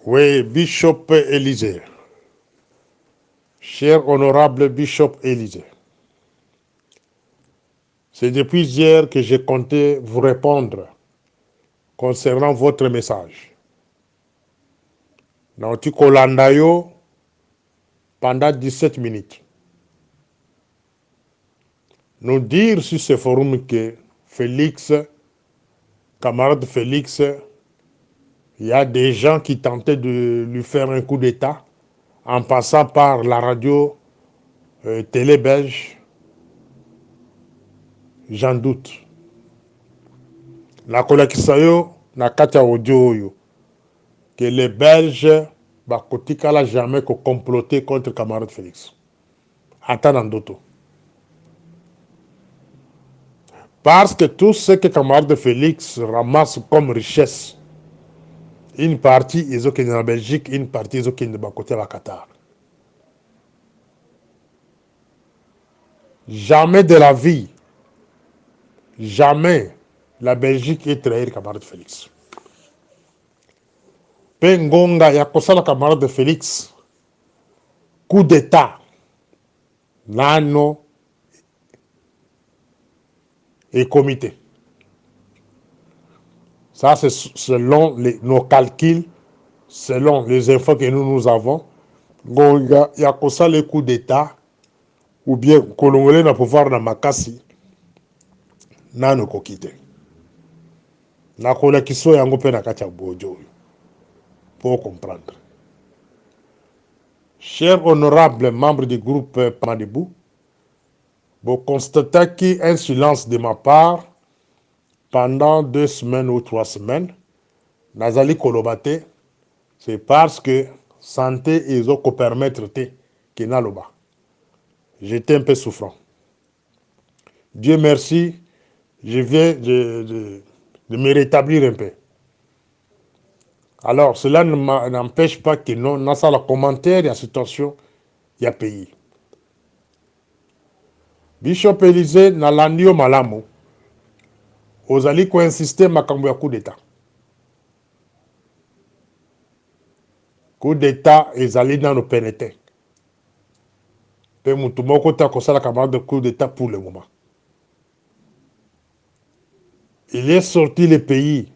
Oui, Bishop Élisée. Cher honorable Bishop Élisée. C'est depuis hier que j'ai compté vous répondre concernant votre message. Nauti Kolandayo pendant 17 minutes. Nous dire sur ce forum que Félix, camarade Félix, il y a des gens qui tentaient de lui faire un coup d'État en passant par la radio télé belge. J'en doute. La Kisayo na katia audio que les Belges bakotikala jamais que comploter contre camarade Félix. Attends d'autres. Parce que tout ce que camarade Félix ramasse comme richesse, une partie ils ont en Belgique, une partie ils ont de côté à Qatar. Jamais de la vie, jamais la Belgique est trahie camarade Félix. Pengonga ya kosala camarade Félix, coup d'état, nano et comité. Ça, c'est selon nos calculs, selon les infos que nous avons. Il y a ça les coups d'État, ou bien Congolais na pouvoir na makasi, na no kokite. Na kola kiso yango pe na katia bojo. Pour comprendre. Chers honorables membres du groupe Pamadibou, vous constatez qu'il y a un silence de ma part pendant 2 semaines ou 3 semaines. Nazali kolobate, c'est parce que santé et zo ko permettre te que naloba. J'étais un peu souffrant. Dieu merci, je viens de me rétablir un peu. Alors, cela n'empêche pas que non, dans la commentaire, il y a situation, il y a pays. Bishop Élisée, na landio malamu, ozali ko insister makambo ya coup d'état. Coup d'état ezali dans nos pénétés. Pe mutu moko ta kosala camarade de coup d'état pour le moment. Il est sorti le pays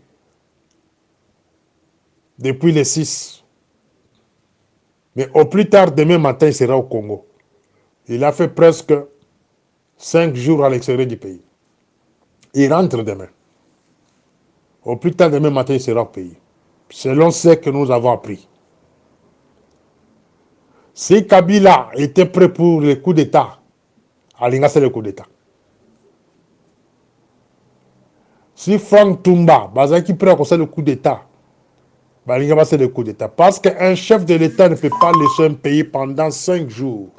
depuis le 6. Mais au plus tard, demain matin, il sera au Congo. Il a fait presque 5 jours à l'extérieur du pays. Il rentre demain. Au plus tard, demain matin, il sera au pays. Selon ce que nous avons appris. Si Kabila était prêt pour le coup d'État, Alinga c'est le coup d'État. Si Franck Toumba, Bazaki prêt pour le coup d'État, Balinga c'est le coup d'État. Parce qu'un chef de l'État ne peut pas laisser un pays pendant 5 jours.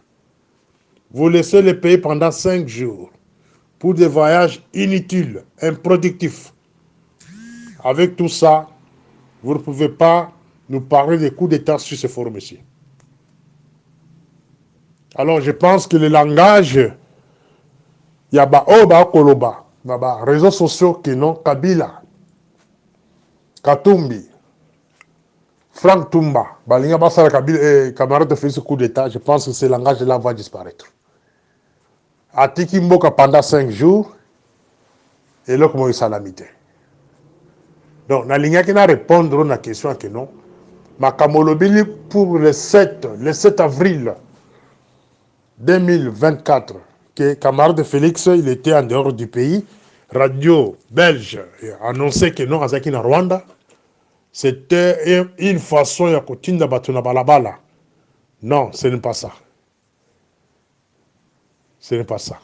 Vous laissez le pays pendant 5 jours pour des voyages inutiles, improductifs. Avec tout ça, vous ne pouvez pas nous parler des coups d'État sur ce forum ici. Alors je pense que le langage, il y a Koloba, réseaux sociaux qui n'ont Kabila, Katumbi, Franck Toumba, Balinga Bassara Kabila, camarade de Félix coup d'État, je pense que ce langage-là va disparaître. Atiki Mboka pendant 5 jours, et là, comment il salamité. Donc, la ligne qui n'a répondre à la question que non. Ma Kamolobili pour le 7 avril 2024, que camarade Félix, il était en dehors du pays. Radio belge a annoncé que non, Azaki na Rwanda. C'était une façon de continuer à balabala. Non, ce n'est pas ça. Ce n'est pas ça.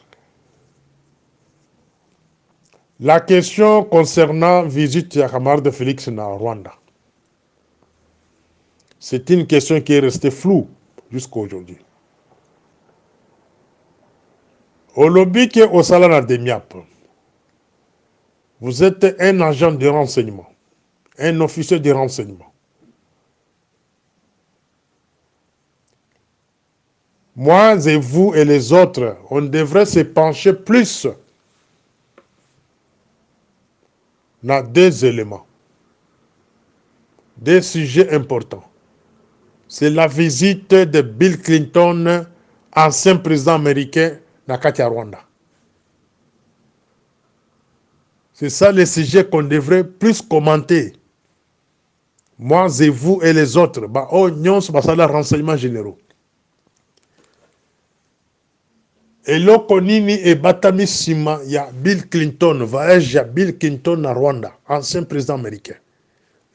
La question concernant visite à camarade Félix en Rwanda, c'est une question qui est restée floue jusqu'à aujourd'hui. Au lobby qui est au Salana de Miap, vous êtes un agent de renseignement, un officier de renseignement. Moi et vous et les autres, on devrait se pencher plus dans 2 éléments, 2 sujets importants. c'est la visite de Bill Clinton, ancien président américain, dans le Rwanda. C'est ça le sujet qu'on devrait plus commenter. Moi et vous et les autres, nous sommes les renseignements généraux. Et l'Okonini et Batami Sima, il y a Bill Clinton, voyage à Bill Clinton à Rwanda, ancien président américain.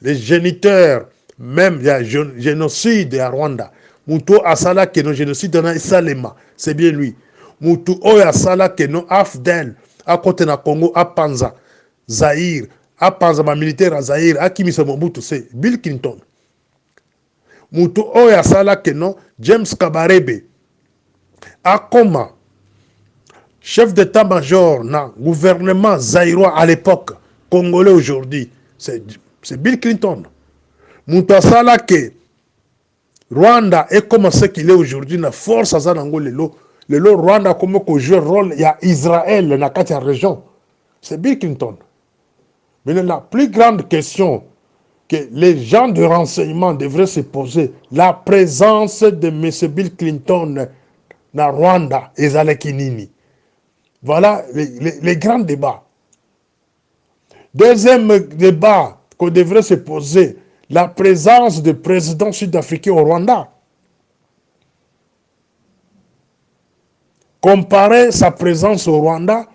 Les géniteurs, même il y a génocide à Rwanda. Moutou Asala qui est génocide dans Salema, c'est bien lui. Moutou Oya Asala qui est Afdel, à côté de Congo, à Panza, Zaïre, à Panza, ma militaire à Zaïre, à Kimisa Mobutu, c'est Bill Clinton. Moutou Oya Asala qui est James Kabarebe, à Koma, chef d'état-major dans le gouvernement zaïrois à l'époque, congolais aujourd'hui, c'est Bill Clinton. Moutou Asala que Rwanda est comme ce qu'il est aujourd'hui, la force à Zanango, le Rwanda comme que joue rôle, il y a Israël dans la région. C'est Bill Clinton. Mais la plus grande question que les gens de renseignement devraient se poser, la présence de M. Bill Clinton dans Rwanda et Zalekinini. Voilà les grands débats. Deuxième débat qu'on devrait se poser, la présence du président sud-africain au Rwanda. Comparer sa présence au Rwanda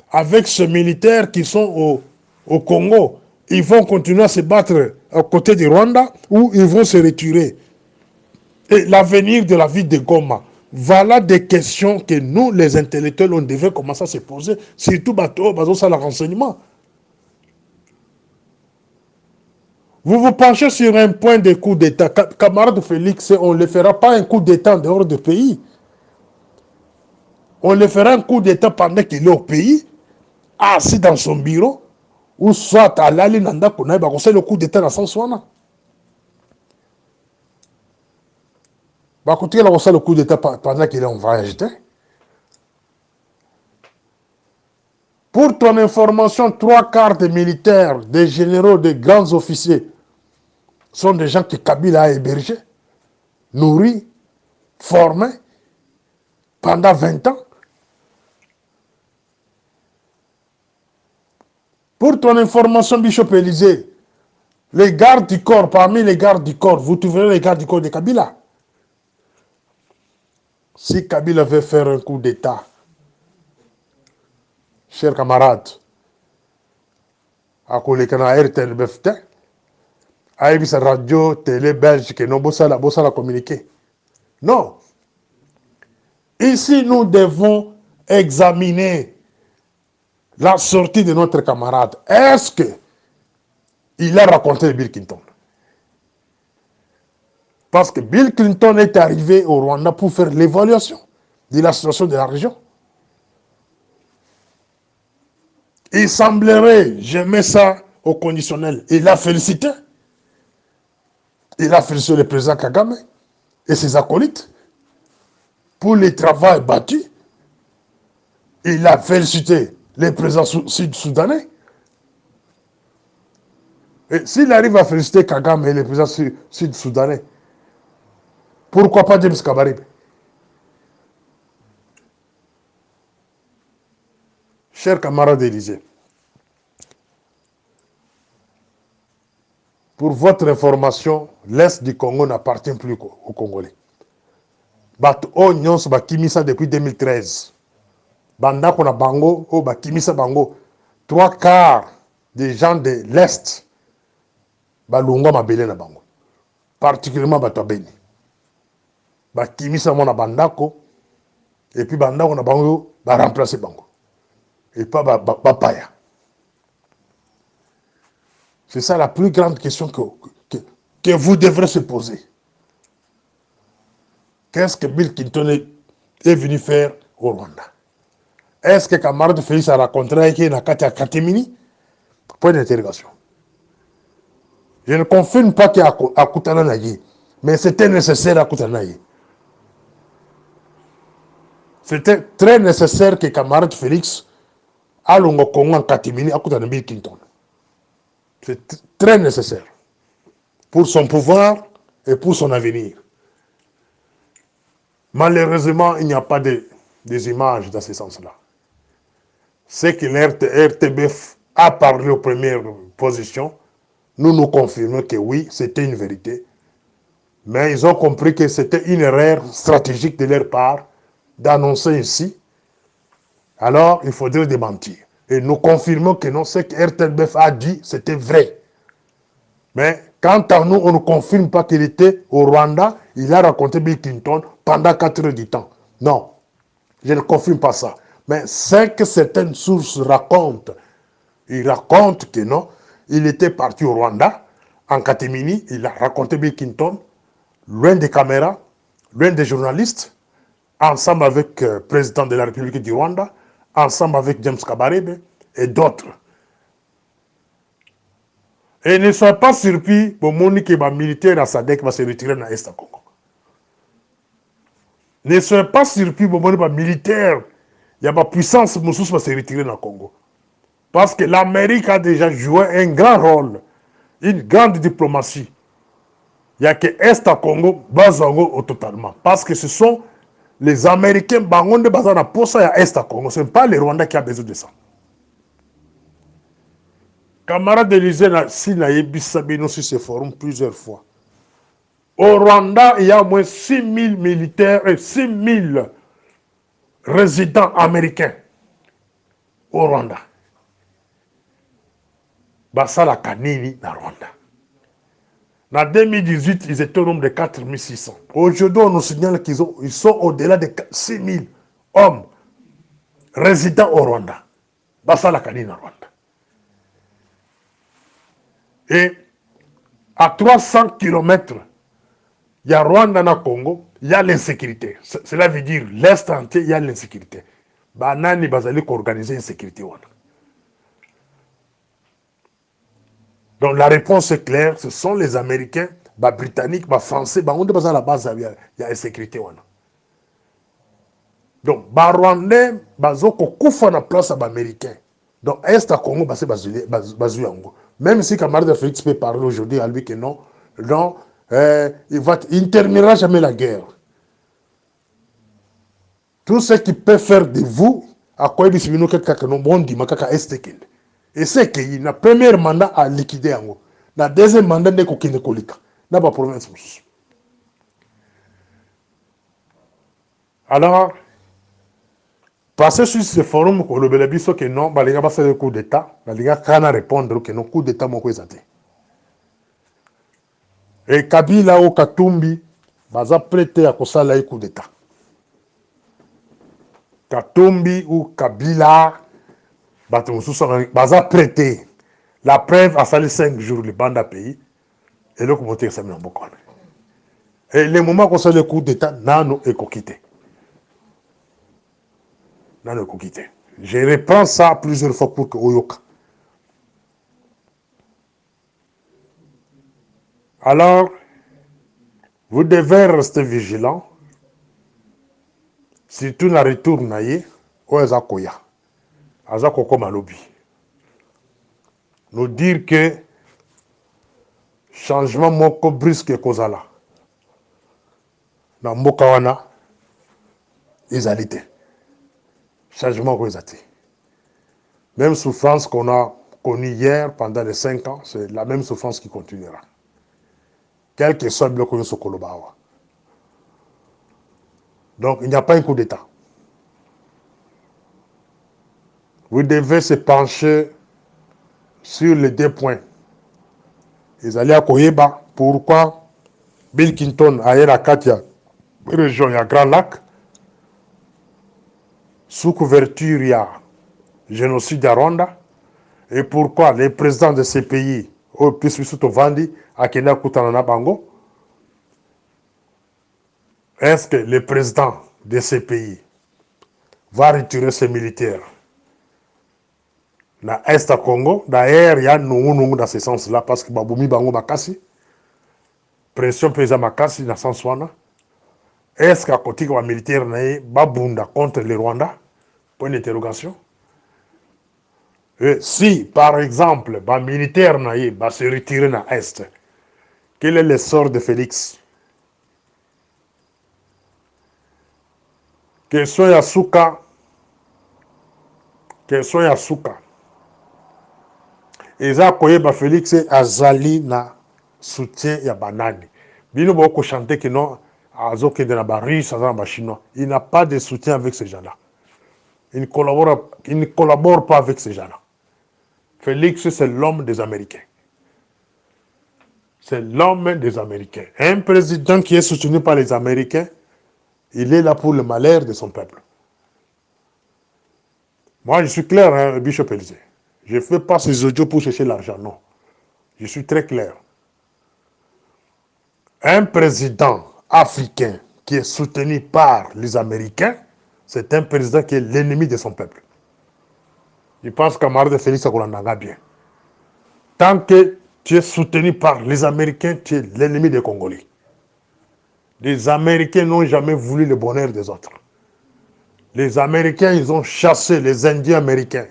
avec ceux militaires qui sont au Congo. Ils vont continuer à se battre à côté du Rwanda ou ils vont se retirer. Et l'avenir de la ville de Goma. Voilà des questions que nous, les intellectuels, on devrait commencer à se poser, surtout sur le renseignement. Vous vous penchez sur un point de coup d'État. Camarade Félix, on ne fera pas un coup d'État en dehors du pays. On le fera un coup d'État pendant qu'il est au pays, assis dans son bureau, ou soit à l'Alinanda, qu'on a le coup d'État dans son soin. Écoutez, on a le coup d'État pendant qu'il est en voyage. Pour ton information, 3/4 des militaires, des généraux, des grands officiers sont des gens que Kabila a hébergés, nourris, formés pendant 20 ans. Pour ton information, Bishop Élysée, les gardes du corps, parmi les gardes du corps, vous trouverez les gardes du corps de Kabila. Si Kabila veut faire un coup d'État, chers camarades, à Kolekana RTL BFT, à sa radio, télé belge, que nous la communiquer. Non. Ici, nous devons examiner la sortie de notre camarade. Est-ce qu'il a raconté Bill Clinton? Parce que Bill Clinton est arrivé au Rwanda pour faire l'évaluation de la situation de la région. Il semblerait, je mets ça au conditionnel, il a félicité. Il a félicité le président Kagame et ses acolytes pour le travail battu. Il a félicité les présidents sud-soudanais. Et s'il arrive à féliciter Kagame et les présidents sud-soudanais, pourquoi pas James Kabarebe? Chers camarades d'Élysée, pour votre information, l'Est du Congo n'appartient plus aux Congolais. Bato nyonso bakimisa depuis 2013. Bandako na bango, bakimisa bango. 3/4 des gens de l'Est, balunga mabele na bango. Particulièrement bato Beni. Bakimisa mona bandako, et puis bandako na bango, remplacer bango. Et pas bapaya. C'est ça la plus grande question que vous devrez se poser. Qu'est-ce que Bill Clinton est venu faire au Rwanda? Est-ce que camarade Félix a rencontré qui n'a qu'à Katemini? Point d'interrogation. Je ne confirme pas qu'il y a à Koutananaï, mais c'était nécessaire à Koutananaï. C'était très nécessaire que camarade Félix a l'ongo Congo en Katemini à Koutananaï Bill Clinton. C'est très nécessaire pour son pouvoir et pour son avenir. Malheureusement, il n'y a pas des images dans ce sens-là. C'est que l'RTBF a parlé aux premières positions. Nous confirmons que oui, c'était une vérité. Mais ils ont compris que c'était une erreur stratégique de leur part d'annoncer ainsi. Alors, il faudrait démentir. Et nous confirmons que non, ce que RTBF a dit, c'était vrai. Mais quant à nous, on ne confirme pas qu'il était au Rwanda. Il a raconté Bill Clinton pendant 4 heures du temps. Non, je ne confirme pas ça. Mais c'est que certaines sources racontent. Ils racontent que non, il était parti au Rwanda, en catimini, il a raconté Bill Clinton, loin des caméras, loin des journalistes, ensemble avec le président de la République du Rwanda, ensemble avec James Kabarebe et d'autres. Et ne soyez pas surpris pour Monique et les militaires à SADC va se retirer dans l'Est Congo. Ne soyez pas surpris pour Monique et les militaires, il y a ma puissance Moussous va se retirer dans le Congo. Parce que l'Amérique a déjà joué un grand rôle, une grande diplomatie. Il n'y a que Est à Congo, Bazango totalement. Parce que ce sont les Américains, Bangonde Bazana Posa et Est à Congo. Ce n'est pas les Rwandais qui ont besoin de ça. Camarade Élysée, si Naïbi Sabino sur ce forum plusieurs fois. Au Rwanda, il y a au moins 6 000 militaires et 6 000 résidents américains. Au Rwanda. Basala Kanini, na Rwanda. En 2018, ils étaient au nombre de 4 600. Aujourd'hui, on nous signale qu'ils sont au-delà de 6 000 hommes résidents au Rwanda. Basala Kanini, na Rwanda. Et à 300 km, il y a Rwanda na Congo, il y a l'insécurité. Cela veut dire l'Est entier, il y a l'insécurité. Banani bazali organiser l'insécurité. Donc la réponse est claire, ce sont les Américains, les Britanniques, les Français, on est à la base, il y a l'insécurité. Donc, les Rwandais, ils ont une place à les Américains. Donc, Est à Congo, c'est Bazouyango. Même si camarade Félix peut parler aujourd'hui à lui que non, non, il ne terminera jamais la guerre. Tout ce qui peut faire de vous, à quoi il dit que non bon dit makaka Est. Et c'est qu'il a premier mandat à liquider en haut. Le deuxième mandat n'est qu'aucune colika. N'a pas province. Alors, passer sur ce forum, le bénéfice que non, les gars va faire le coup d'État, les gars quand répondre que non, coup d'État, mon coup et Kabila ou Katumbi, baza prêté à kosala le coup d'État. Katumbi ou Kabila, baza prêté. La preuve, a sali 5 jours, le bande à pays, et là, comment ça me beaucoup. Et le moment qu'on fait le coup d'État, nano est quitté. Nano est quitté. Je reprends ça plusieurs fois pour que Oyoka. Alors, vous devez rester vigilant. Surtout na retour naye, oeza koya. Aza koko malobi. Nous dire que changement moko brusque kozala. Na mboka wana, ezali te. Changement kozati. Même souffrance qu'on a connue hier pendant les 5 ans, c'est la même souffrance qui continuera. Quel que soit le bloc de Sokolobawa. Donc, il n'y a pas un coup d'État. Vous devez se pencher sur les 2 points. Ils allaient à Koyeba. Pourquoi Bill Clinton a eu la Katia, région, il y a Grand Lac. Sous couverture, il y a génocide à Rwanda. Et pourquoi les présidents de ces pays, au plus Vandi, à Kenya Kutanana Bango, est-ce que le président de ces pays va retirer ses militaires dans l'Est à Congo? D'ailleurs, il y a nous dans ce sens-là, parce que Baboumi Bango Makasi, pression paysan Makasi dans ce sens-là. Est-ce qu'à côté de la militaire, Babunda contre le Rwanda? Point d'interrogation. Et si, par exemple, les militaires va se retirer dans l'Est, quel est le sort de Félix? Question ya suka. Question ya suka. Eza koyeba Félix azali na soutien ya banani. Bino boko chanter que non azokende na ba russe, azana ba chinois. Il n'a pas de soutien avec ces gens-là. Il ne collabore pas avec ces gens-là. Félix, c'est l'homme des Américains. C'est l'homme des Américains. Un président qui est soutenu par les Américains, il est là pour le malheur de son peuple. Moi, je suis clair, hein, Bishop Élysée. Je ne fais pas ces audios pour chercher l'argent, non. Je suis très clair. Un président africain qui est soutenu par les Américains, c'est un président qui est l'ennemi de son peuple. Je pense camarade Félix Akolandanga bien. Tant que tu es soutenu par les Américains, tu es l'ennemi des Congolais. Les Américains n'ont jamais voulu le bonheur des autres. Les Américains, ils ont chassé les Indiens américains.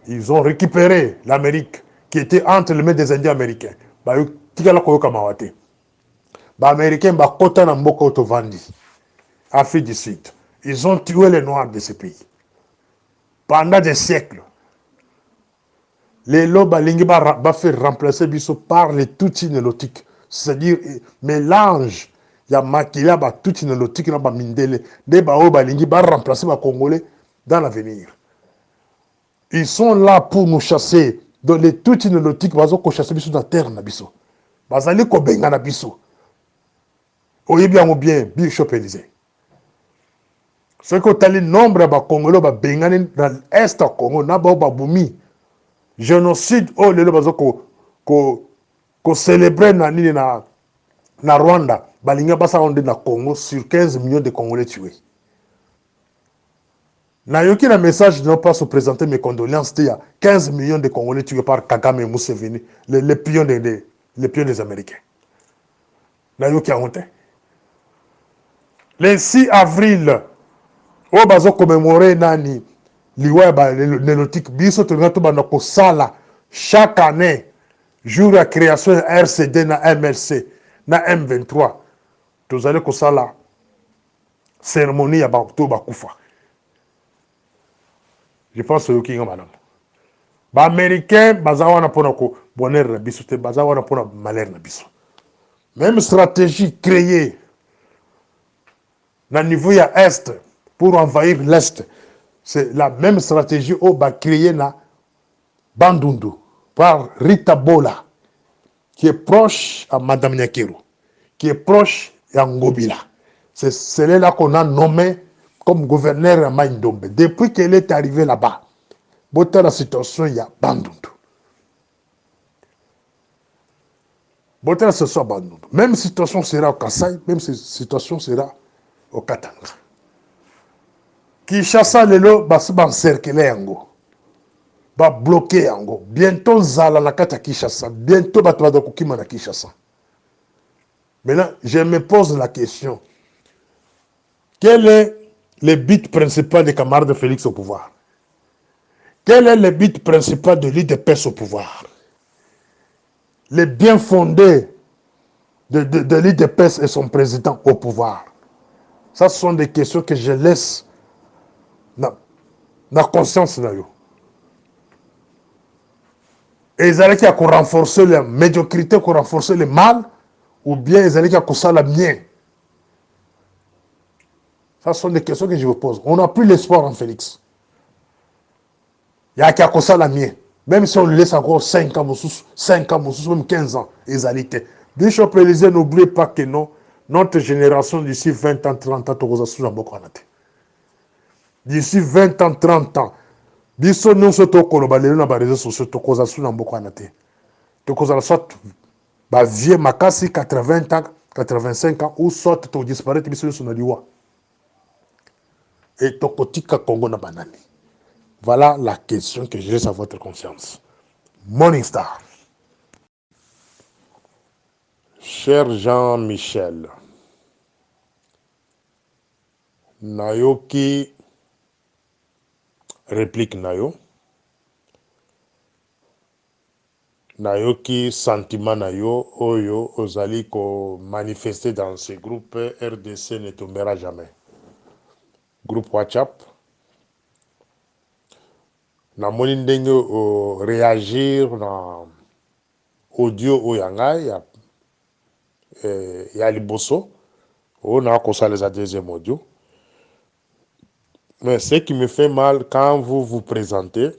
Ils ont récupéré l'Amérique qui était entre les mains des Indiens américains. Américains, Afrique du Sud. Ils ont tué les Noirs de ce pays. Pendant des siècles. Les Lobalingi va faire remplacer Bisso par les Tutsis nélotiques. C'est-à-dire, mélange. Il y a Makila, Tutsis nélotiques, Mindele. Des Balingi va remplacer les Congolais dans l'avenir. Ils sont là pour nous chasser. Donc les Tutsis nélotiques, ils vont chasser Bisso dans la terre. Ils vont ko benga na Bisso. Oye bien ou bien, Bishop Élysée. Ce que tu as le nombre de Congolais dans l'Est du Congo, na Boumi. Génocide, oh, les gens qui célébrer na Rwanda, balinga basa onde na Congo sur 15 millions de Congolais tués. Na yoki na message ne pas se présenter mes condoléances, il y a 15 millions de Congolais tués par Kagame et Museveni, les pions des Américains. Na yoki a honte. Le 6 avril, au bazo commémorer nani liwa nélotique biso to bana ko sala chaque année jour de création RCD na MLC na M23 to allez ko sala cérémonie ya bato bakufa. Je pense que yoki madame ba américain bazawana pona ko bonheur na biso te bazawana pona malheur na biso. Même stratégie créée na niveau ya est pour envahir l'est. C'est la même stratégie au bas créée na Bandundu par Rita Bola, qui est proche à Madame Nyakero, qui est proche à Ngobila. C'est celle-là qu'on a nommé comme gouverneur à Maïndombe. Depuis qu'elle est arrivée là-bas, dans la situation, il y a Bandundu. Dans la situation, Bandundu. Même situation sera au Kassai, même situation sera au Katanga. Kinshasa lelo basi encercler yango ba bloquer yango bientôt zala na kata Kinshasa bientôt bato ba kokima na Kinshasa. Maintenant je me pose la question, quel est le but principal des camarades de Félix au pouvoir? Quel est le but principal de l'UDPS au pouvoir? Le bien fondé de l'UDPS et son président au pouvoir. Ça ce sont des questions que je laisse na conscience na yo. Et ils allaient à renforcer la médiocrité, qu'on renforcer le mal, ou bien ils allaient à ça la bien. Ça sont des questions que je vous pose. On n'a plus l'espoir en Félix. Il y a qui a ça la mienne. Même si on le laisse encore 5 ans, 5 ans, même 15 ans, ils allaient. Bishop Élysée, n'oubliez pas que non, notre génération d'ici 20 ans, 30 ans, d'ici 20 ans, 30 ans, biso nous sommes na ba réseaux sociaux to koza suna mboko anate to koza soit ba vieux makasi 80 ans 85 ans ou soit to disparaître biso sur liwa et to kotika Congo na banani. Voilà la question que je laisse à votre conscience. Morning Star. Cher Jean-Michel, nayoki réplique nayo. Nayoki sentiment nayo oyo ozali ko manifester dans ce groupe. RDC ne tombera jamais. groupe WhatsApp. Namoni ndenge réagir na audio oyangai ya liboso. On a consolé la deuxième audio. Mais ce qui me fait mal quand vous vous présentez,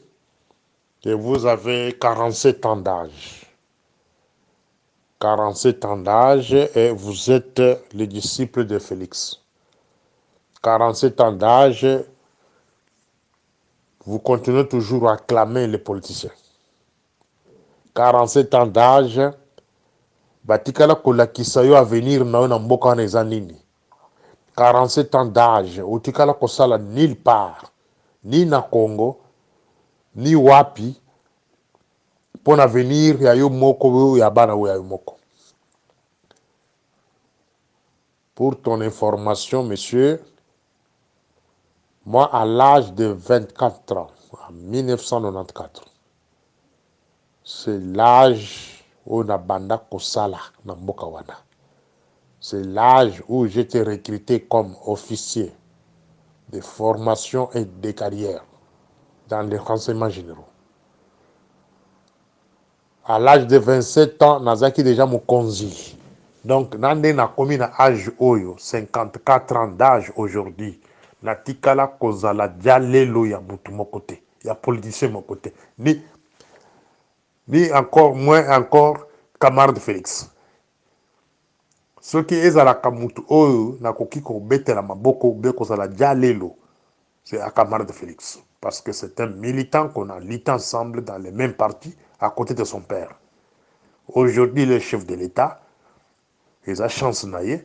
que vous avez 47 ans d'âge. 47 ans d'âge et vous êtes le disciple de Félix. 47 ans d'âge, vous continuez toujours à acclamer les politiciens. 47 ans d'âge, batikala kolakisa yo avenir na yo na mboka na eza nini. 47 ans d'âge, otikala kosala nulle part, ni na Congo, ni wapi, pour avenir ya yo moko ya bana ya yo moko. Pour ton information, monsieur, moi, à l'âge de 24 ans, en 1994, c'est l'âge où na banda kosala na mboka wana. C'est l'âge où j'étais recruté comme officier de formation et de carrière dans les renseignements généraux. À l'âge de 27 ans, nazaki déjà mokonzi. Donc, nande na komi na âge oyo, 54 ans d'âge aujourd'hui. Na tikala kozala dialelo ya mutu mokote, ya politicien mokote. Ni encore moins encore camarade Félix. Ce qui est à la kamutu oyo na koki ko betela maboko be kozala dialelo, c'est à camarade Félix. Parce que c'est un militant qu'on a lutté ensemble dans les mêmes partis à côté de son père. Aujourd'hui, le chef de l'État, il a chance naïe,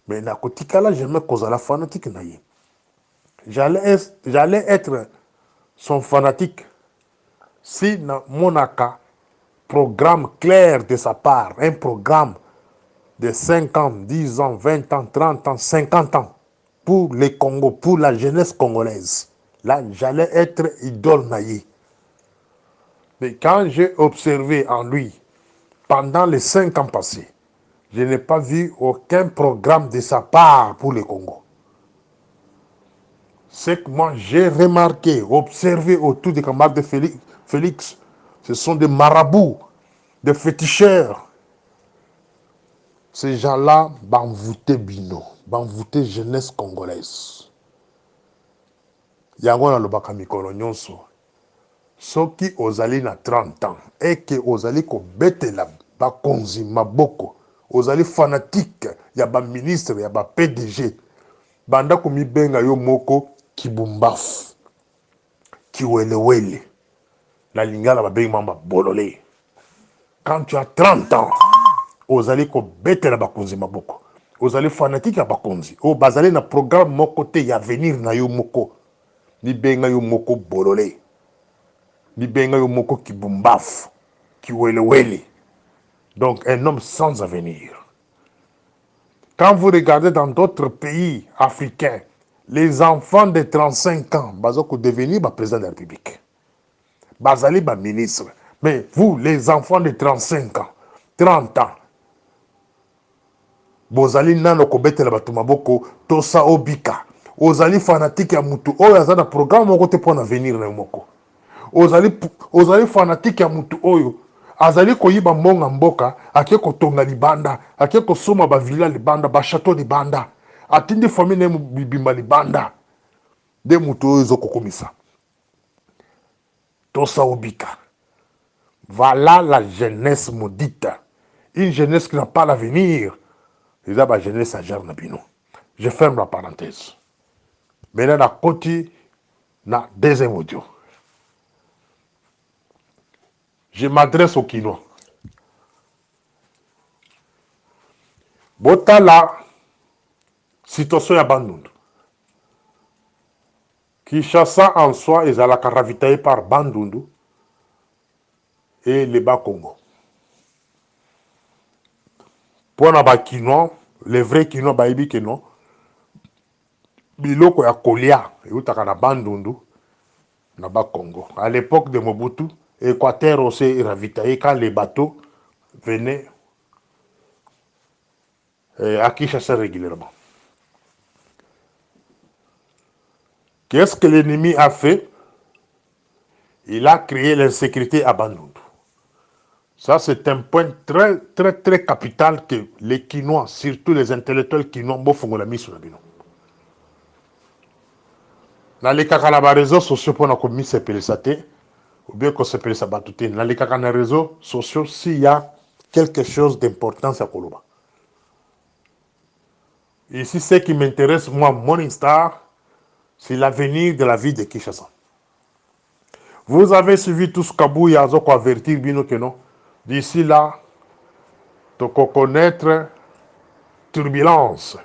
mais na kotikala jamais kozala fanatique naïe. J'allais être son fanatique si na monaka programme clair de sa part, un programme de 5 ans, 10 ans, 20 ans, 30 ans, 50 ans pour le Congo, pour la jeunesse congolaise. Là, j'allais être idole naïe. Mais quand j'ai observé en lui, pendant les 5 ans passés, je n'ai pas vu aucun programme de sa part pour le Congo. Ce que moi j'ai remarqué, observé autour des camarades de Félix, ce sont des marabouts, des féticheurs. Ces gens-là, banvoute bino, banvoute jeunesse congolaise. Yango na lobaka mikolo nyonso. Soki ozali na 30 ans, et que ozali ko betela bakonzi maboko, ozali fanatique, ya ba ministre, ya ba PDG, banda komibenga yo moko kibumbafu, kiwelewele, la lingala babengi mamba bolole. Quand tu as 30 ans, ozali ko betela bakonzi maboko, ozali fanatique ya bakonzi, o bazali na programme moko te ya venir na yo moko, ni benga yo moko bolole, ni benga yo moko kibumbafu, kiwelewele. Donc un homme sans avenir. Quand vous regardez dans d'autres pays africains, les enfants de 35 ans, bazoko devenir président de la République. Bazali ministre. Mais vous, les enfants de 35 ans, 30 ans, bozali nano kobetela bato maboko tosa obika. Ozali fanatique ya mutu oyo azana programme moko te pona venir na moko. Ozali fanatique ya mutu oyo azali koyiba mbonga mboka, ake kotonga libanda, ake kosoma ba villa libanda, ba château libanda, atindi famille ne bibimba libanda. De mutu oyo zokokomisa. Tosa obika. Voilà la jeunesse maudite. Une jeunesse qui n'a pas l'avenir. C'est la jeunesse à Jernabino. Je ferme la parenthèse. Maintenant, la côté, na deuxième audio. Je m'adresse au Kinois. Botala, situation ya Bandundu. Kinshasa en soi, ils allaient ravitaillés par Bandundu et les Bas-Congo. Pour na Kinois, les vrais Kinois, baïbi Kinois, biloko ya kolia, eutaka na Bandundu, na Bas-Congo. À l'époque de Mobutu, Équateur aussi ravitaillé quand les bateaux venaient à Kinshasa régulièrement. Qu'est-ce que l'ennemi a fait? Il a créé l'insécurité à Bandundu. Ça, c'est un point très, très, très capital que les Quinois, surtout les intellectuels Quinois, font la mise sur la bino. Dans les cas de réseaux sociaux, pour nous mis ces pélissatés, ou bien qu'on s'appelle ça batouté, dans les cas de réseaux sociaux, s'il y a quelque chose d'important, c'est Koloba. Ici, ce qui m'intéresse, moi, Morning Star, c'est l'avenir de la vie de Kinshasa. Vous avez suivi tout ce qu'Abouya a avertir, bino que non. D'ici là, tu connaître turbulence.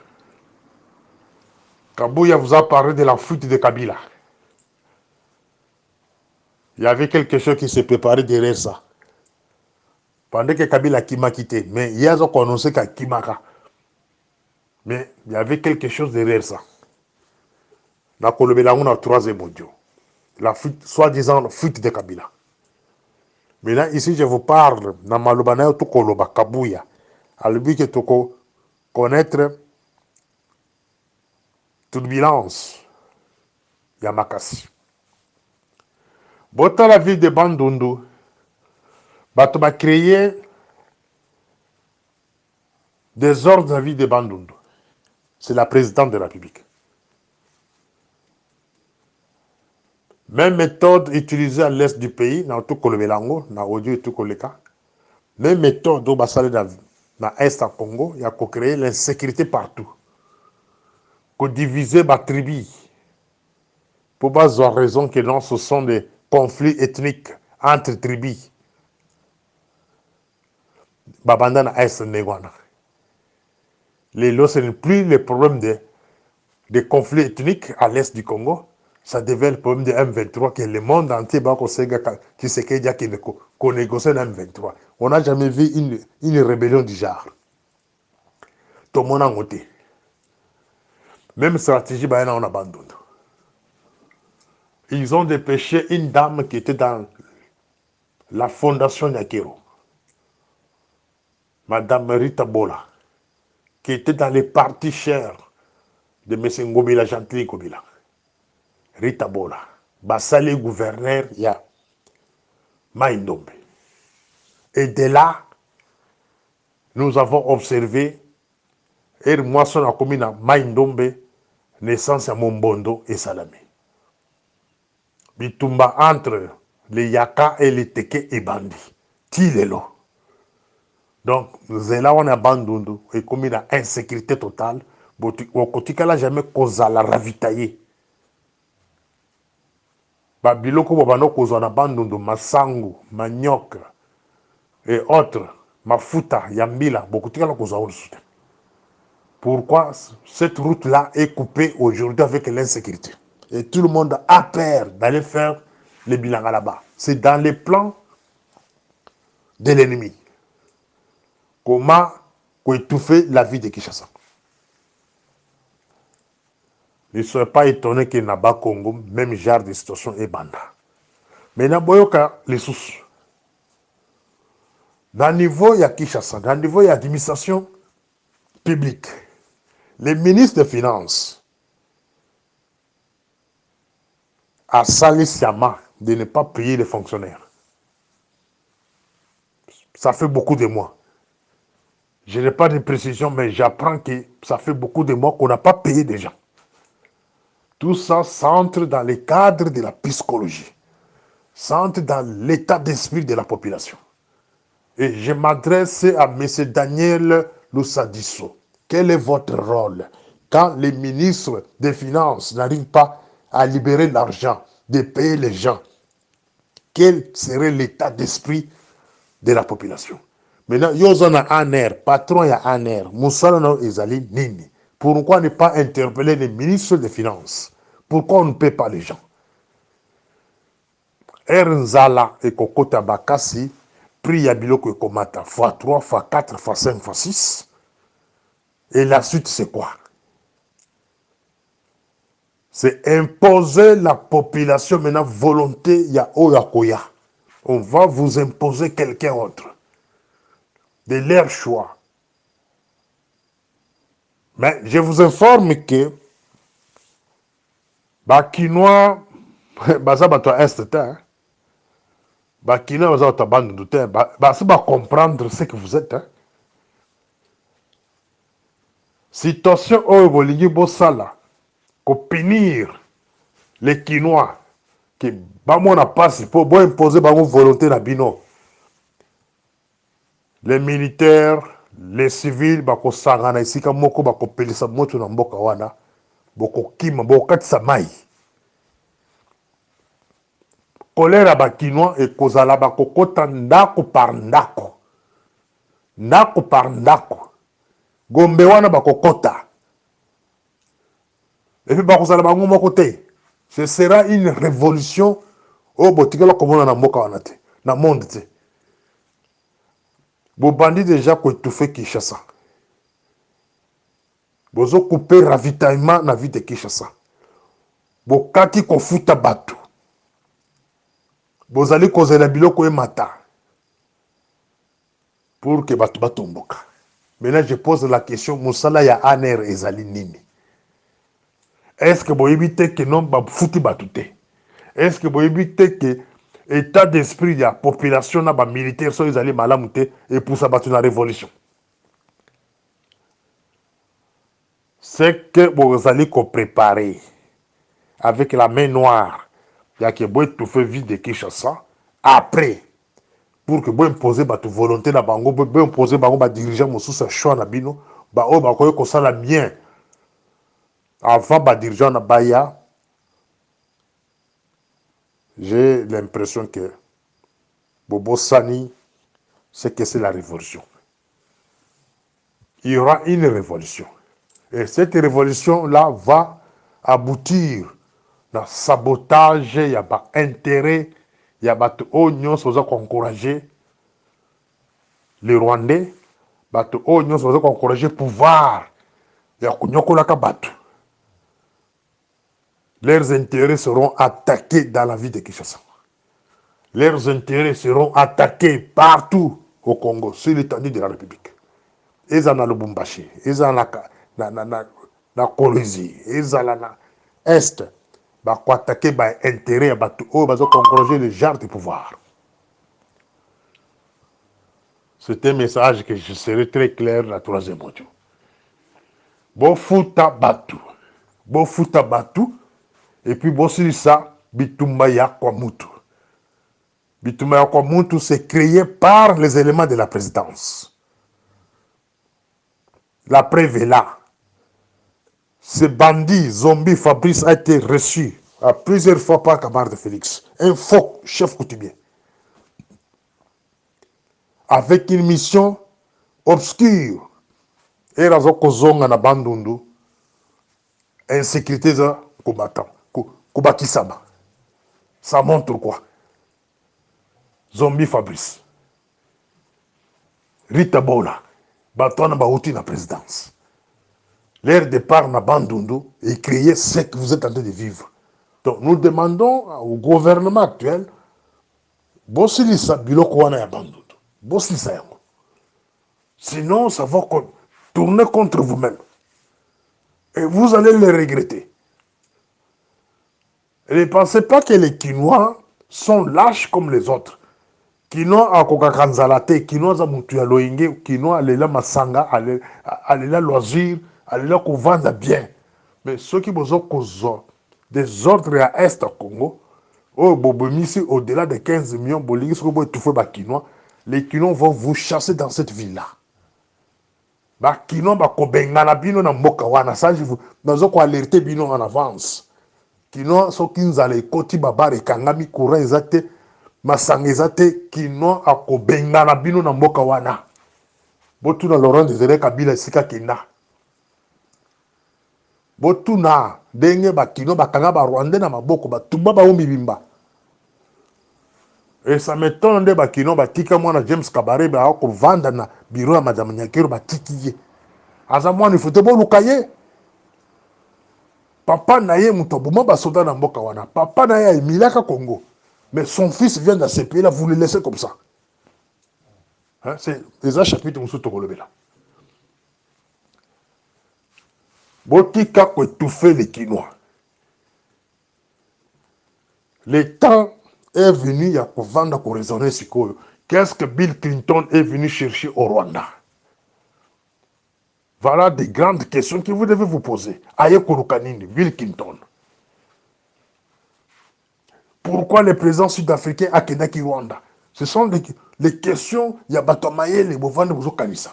Kabouya vous a parlé de la fuite de Kabila. Il y avait quelque chose qui s'est préparé derrière ça. Pendant que Kabila m'a quitté, mais il y a annoncé qu'à Kimaka. Mais il y avait quelque chose derrière ça. Dans Kolobela, on a troisième audio. La fuite, soi-disant fuite de Kabila. Maintenant, ici, je vous parle dans Malobana tout Koloba, Kabouya. À lui que tu connaître turbulence. Yamakasi. Bota la ville de Bandundu. Bato va créer des ordres dans la ville de Bandundu. C'est la présidente de la République. Même méthode utilisée à l'est du pays, dans tout le Belango, dans Audio et tout le cas. Même méthode au Bassale dans l'est du Congo, il y a créé l'insécurité partout. Qu'on diviser la tribu. Pour pas avoir raison que non, ce sont des conflits ethniques entre tribus. Babanda na est Negwana. Les lots, ce n'est plus le problème de conflits ethniques à l'est du Congo. Ça devient le problème de M23 que le monde entier qui se dit qu'on négocie un M23. On n'a jamais vu une rébellion du genre. Tout le monde a noté. Même stratégie, on abandonne. Ils ont dépêché une dame qui était dans la fondation Nyakero. Madame Rita Bola, qui était dans les parties chères de M. Ngobila, Gentil Ngobila. Rita Bola. Basali gouverneur, il y a Maïndombe. Et de là, nous avons observé, et moi, son a commis à Maïndombe, naissance à Mombondo et Salamé. Bitumba entre les Yaka et les Teke et Bandi. Tilelo. Donc, nous là, on a Bandundu et commis à insécurité totale. Au quotidien, là, jamais cause à la ravitailler. Biloko bobano kozwa na Bandundu, masangu, manioc et autres, mafuta, yambila, beaucoup de choses. Pourquoi cette route-là est coupée aujourd'hui avec l'insécurité? Et tout le monde a peur d'aller faire les bilans là-bas. C'est dans les plans de l'ennemi. Comment étouffer la vie de Kinshasa? Ne soyez pas étonnés qu'il n'y a pas Congo, même genre de situation est banda. Maintenant, boyoka les sous. Dans le niveau, il y a Kinshasa. Dans le niveau, il y a l'administration publique. Les ministres des Finances a sali sciemment de ne pas payer les fonctionnaires. Ça fait beaucoup de mois. Je n'ai pas de précision, mais j'apprends que ça fait beaucoup de mois qu'on n'a pas payé des gens. Tout ça s'entre dans le cadre de la psychologie, s'entre dans l'état d'esprit de la population. Et je m'adresse à M. Daniel Loussadisso. Quel est votre rôle quand les ministres des Finances n'arrivent pas à libérer l'argent, de payer les gens? Quel serait l'état d'esprit de la population? Maintenant, Yozana Aner, patron ya Aner, Moussalano Ezali Nini. Pourquoi ne pas interpeller les ministres des Finances? Pourquoi on ne paie pas les gens? Ernzala et Kokota Bakassi, prix Yabiloko et Komata, x3, x4, x5, x6. Et la suite, c'est quoi? C'est imposer la population maintenant volonté ya Oyakoya. On va vous imposer quelqu'un autre. De leur choix. Mais je vous informe que Bakinois, baza bato à est te. Bakinois baza bato à bandundu te. Basi ba comprendre ce que vous êtes. Hein. Situation oyo bolingi bosala ko punir les Kinois qui bamona passe pour bo imposer bango volonté na bino. Les militaires, les civils bako sangana isika moko bako pelisa moto na mboka wana boko kima boko katisa mai. Kolera bakinois et kozala bako kota ndako par ndako. Ndako par ndako. Gombe wana bako kota. Et puis bakozala bango moko te. Ce sera une révolution au botikela komona na mboka wana te, na monde te. Bobandi déjà ko étouffer Kinshasa. Bozo couper ravitaillement na vie de Kinshasa. Bokati kofuta batu. Bozali kozela biloko e mata. Pour que batu batomboka. Maintenant je pose la question, Moussala ya aner ezali nini? Est-ce que vous évitez que non ba futi batute? Est-ce que vous évitez que état d'esprit de la population na ba militaire so ils allaient malamute et pour ça battre la révolution? C'est que vous allez préparer avec la main noire. Il y a que vous tout fait vide de Kinshasa après pour que vous imposez votre volonté na bango, vous imposez bango ba dirigeant mo sous choix na bino, ba o ba ko ça la mien. Avant ba dirigeant na baya, j'ai l'impression que Bobo Sani, c'est que c'est la révolution. Il y aura une révolution. Et cette révolution-là va aboutir dans sabotage, il y a pas intérêt, il y a pas oignon, ça va encourager les Rwandais, bato oignon, ça va encourager le pouvoir. Il y a kunyokolaka bato. Leurs intérêts seront attaqués dans la vie de Kinshasa. Leurs intérêts seront attaqués partout au Congo, sur l'étendue de la République. Ils en ont le Lubumbashi, ils en ont la Colosie, ils en ont l'Est. Ils vont attaquer les intérêts, ils vont encourager le genre de pouvoir. C'est un message que je serai très clair dans la troisième audio. Bofuta Batu. Bofuta Batu. Et puis, bossili ça, Bitumba Yakwamutu. Bitumba Yakwamutu, c'est créé par les éléments de la présidence. La preuve est là. Ce bandit, zombie Fabrice, a été reçu à plusieurs fois par Camarade Félix. Un faux chef coutumier. Avec une mission obscure. Et la Zokozonga na Bandundu, insécurité de combattants. Kubakisaba. Ça montre quoi? Zombie Fabrice. Rita Bola. Batona Baouti na présidence. Leur départ na Bandundu est créé ce que vous êtes en train de vivre. Donc nous demandons au gouvernement actuel, Bossilisa Biloko wana ya Bandundu. Bossilisa yango. Sinon, ça va tourner contre vous-même. Et vous allez le regretter. Et ne pensez pas que les Kinois sont lâches comme les autres. Kinois à Kokakanzalate, Kinois à Mutuyaloinge, Kinois à Lela Masanga, à Lela Loisir, à Lela Kouvanda bien. Mais ceux qui vous ont des ordres à Est au Congo, au-delà de 15 millions, les Kinois vont vous chasser dans cette ville-là. Kinois bakobengana bino na mboka wana, ça je vous alerter bino en avance. Kino soki nzala ekoti babare kangami courant ezate masanga ezate kino akobengana bino na mboka wana. Botuna Laurent Désiré Kabila esika kenda. Botuna ndenge bakino bakanga ba Rwandais na maboko batumba ba ombibimba. Et ça m'étonne de bakino batika mwana James Kabarebe ako vanda na bureau ya Madame Nyakero batikiye. Aza mwana ifote bo lukaye. Papa naye mutobuma basoda na mboka wana. Papa naye emilaka Congo. Mais son fils vient dans ce pays-là, vous le laissez comme ça. Hein? C'est des chapitres où tout relevé là. Botika ko étouffer les Kinois. Le temps est venu, il y a vendre pour raisonner sur quoi. Qu'est-ce que Bill Clinton est venu chercher au Rwanda? Voilà des grandes questions que vous devez vous poser. Aye Kouroukanini, Bill Clinton. Pourquoi le président sud-africain a Kenaki Rwanda? Ce sont les questions, il y a Batomaye, les Bovans de Kanisa.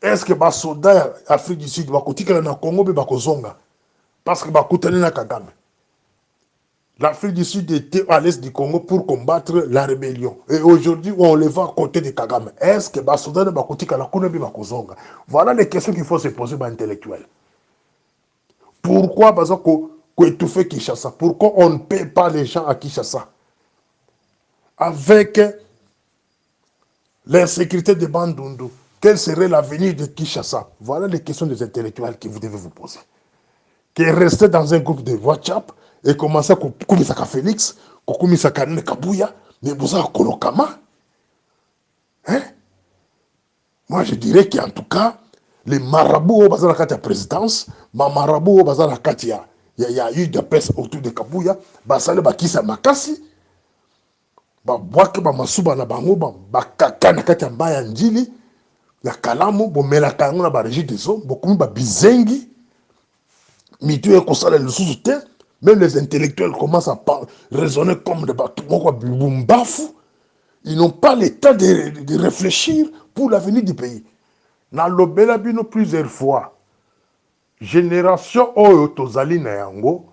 Est-ce que les soldats d'Afrique du Sud vont continuer dans le Congo ou Bakozonga? Parce que Bakutane na Kagame. L'Afrique du Sud était à l'est du Congo pour combattre la rébellion. Et aujourd'hui, on les voit à côté de Kagame. Est-ce que les soldats vont continuer dans le Bakozonga? Voilà les questions qu'il faut se poser par intellectuels. Pourquoi parce qu'on étouffe Kinshasa? Pourquoi on ne paie pas les gens à Kinshasa? Avec l'insécurité de Bandundu, quel serait l'avenir de Kinshasa? Voilà les questions des intellectuels que vous devez vous poser. Qui est resté dans un groupe de WhatsApp et commencer à Kumisaka Félix, Kumisaka Kabuya, mais vous avez Kolokama. Hein? Moi, je dirais qu'en tout cas, les marabouts au bazar la présidence, ma marabout au bazar la il y a eu de peste autour de Kabuya, basale bakisa makasi, babwake bamasuba na bango, bakaka na kati ya mbaya njili, ya kalamu, bomelaka yango na barégie des eaux, bokumi babizengi, mitu e kosala le sous même les intellectuels commencent à raisonner comme des bumbafu. Ils n'ont pas le temps de réfléchir pour l'avenir du pays. Na lobela bino plusieurs fois. Génération oyo tozali na yango,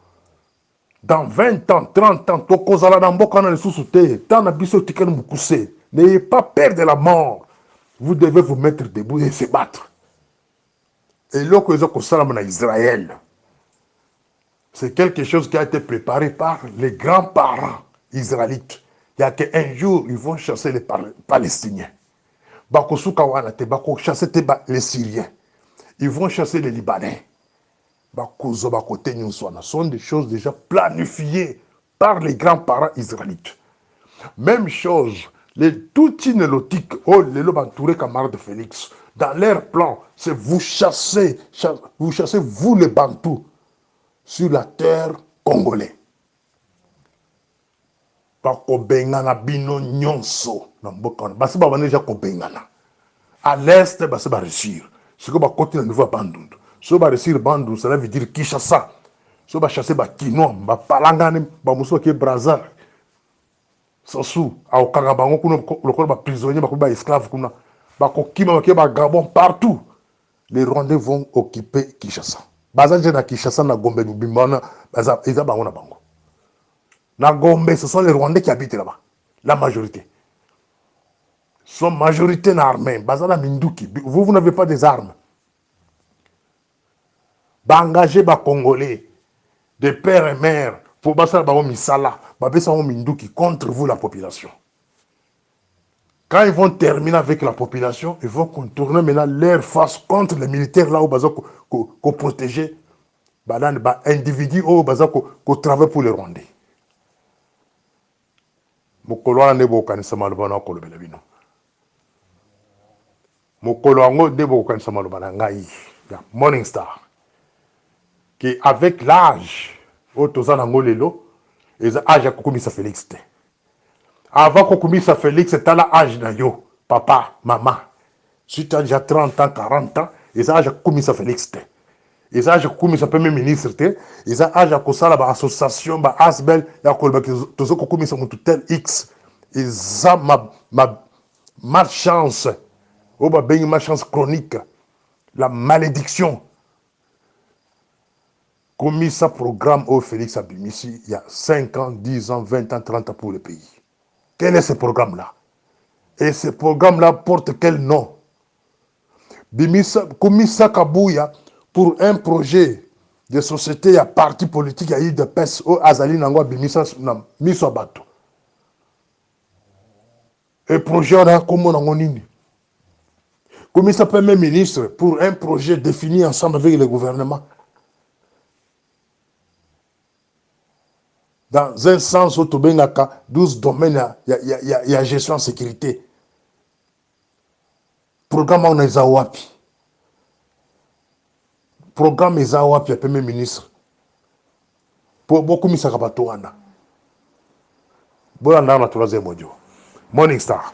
dans 20 ans, 30 ans, tokozala na mboka na lisusu te, tant na biso tikana mukuse. N'ayez pas peur de la mort. Vous devez vous mettre debout et se battre. Et là, que vous avez Israël, c'est quelque chose qui a été préparé par les grands-parents israélites. Il y a qu'un jour, ils vont chasser les Palestiniens. Bako Soukawana, bako chasser les Syriens. Ils vont chasser les Libanais. Bako Zobako Tenyuswana. Ce sont des choses déjà planifiées par les grands-parents israélites. Même chose, les Toutinélotiques, oh, les lobes entourés camarades de Félix, dans leur plan, c'est vous chassez, vous les Bantous, sur la terre congolaise. Bako bengana bino nyonso na mboka basi ba déjà ko bengana à l'est basi ba réussir ce que ba côté na niveau Bandundu so ba réussir Bandundu cela veut dire Kinshasa so ba chasser ba kino ba palangane ba muso ke Brazza sosu au kagabango kuna lokolo ba prisonnier ba esclave kuna ba ko kima ke ba Gabon partout les Rwandais vont occuper Kinshasa baza na Kinshasa na Gombe Bimbana baza eza bango na bango. Na Gombe, ce sont les Rwandais qui habitent là-bas. La majorité. Sont majorité armée. Bazala Minduki. Vous n'avez pas des armes. Engager les Congolais, des pères et mères, pour basala ba misala, ba besa Minduki contre vous la population. Quand ils vont terminer avec la population, ils vont contourner maintenant leur face contre les militaires là où baza ko protéger balan ba individu où baza ko travaille pour les Rwandais. Mokolo wana nde bokanisa maloba na kolobela bino mokolo yango nde bokanisa maloba na ngai ya Morning Star que avec l'âge oyo toza nango lelo eza âge ya kokumisa Félix te. Avant kokumisa Félix tala âge na yo papa mama si tu as déjà 30 ans 40 ans eza âge ya kokumisa Félix te. Eza âge ya kokumisa premier ministre te. Eza âge ya kosala ba association ba asbel ya koloba tozo kokumisa mutu tel X. Eza malchance o ba bengi malchance chronique la malédiction komisa programme au Félix Abimisi il y a 5 ans 10 ans 20 ans 30 ans pour le pays. Quel est ce programme là? Et ce programme là porte quel nom? Bimisa komisa Kabuya pour un projet de société à parti politique à eu de pes au azali nangwa bimisa na miso bato. Et projet on a comme on nini. Komisa premier ministre pour un projet défini ensemble avec le gouvernement. Dans un sens où tobengaka 12 domaines il y a gestion en sécurité. Programme on est wapi. Programme eza wapi ya premier ministre pour beaucoup misaka bato wana bolanda na troisième audio. Morning Star.